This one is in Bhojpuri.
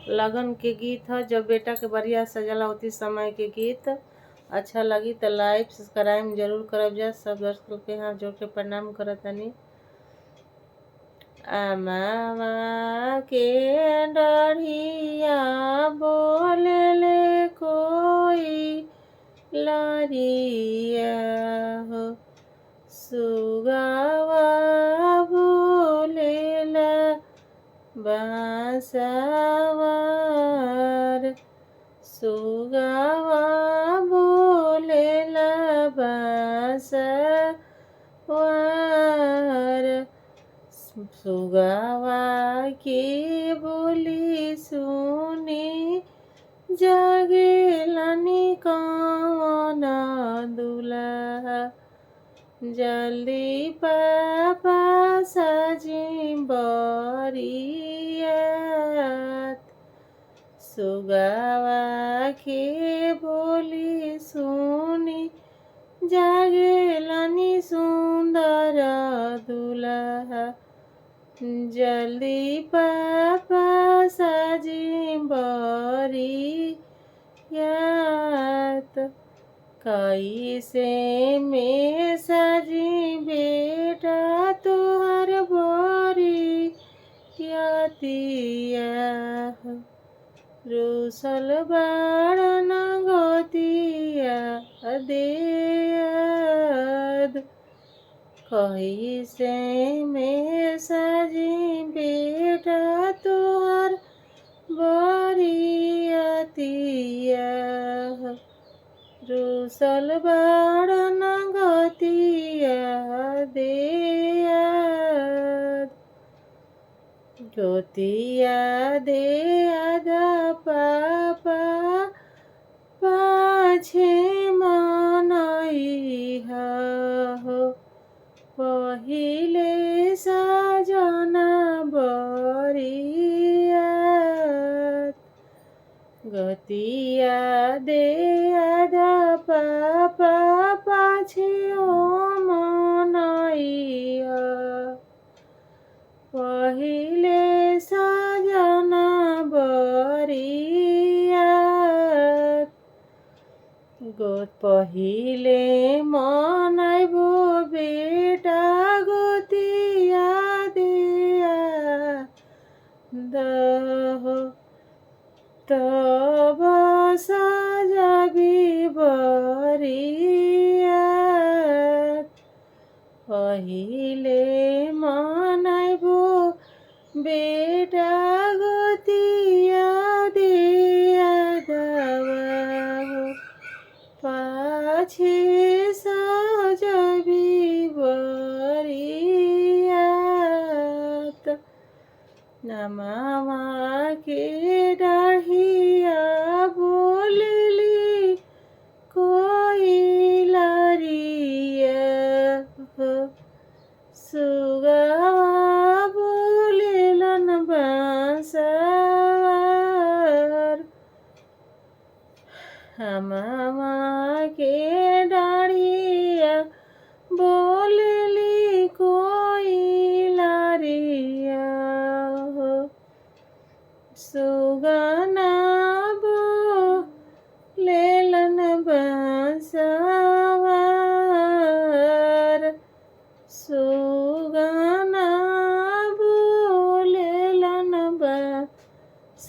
लगन के गीत ह। जब बेटा के बरिया सजला होती समय के गीत। अच्छा लगी तो लाइक सब्सक्राइब जरूर करब जा। सब दर्शकों के हाथ जोड़ के प्रणाम करतनी। अमवा के डढ़िया बोलले कोई लारिया हो। सुगावा बोलेला बांसवार। सुगावा बोलेला बांसवार। सुगावा की बोली सुनी जागेलनी कौन दुल्हा। जल्दी पापा सजी बरियात। सुगावा के बोली सुनी जागेलनी सुंदर दुल्हा। जल्दी पापा सजी बरियात। कैसे में सजी बेटा तोहर बरियातिया। रूसल बाड़न गोतिया देद। कैसे में सजी बेटा तोहर बरियातिया। रूसल बाड़न गोतिया देद। गोतिया देद पापा पाछे मनइहा हो। पहिले सजना बरियात। गोतिया देद पापा पाछे मनइहा। पहिले सजना बरियात। पहिले मनैबो बेटा गोतिया दिया दहो। तब सजबी बरियात। पहिले मनैबो बेटा गोतिया दिया दवा। पाछे सजबी बरियात। अमवा के डढ़िया बोलली कोई लारिया हो। सुगावा बोलेलन बांसवार। अमवा के डढ़िया बोलली कोई लारिया हो। सुगना बोलेलन बांसवार। सुगना बोलेलन बांसवार।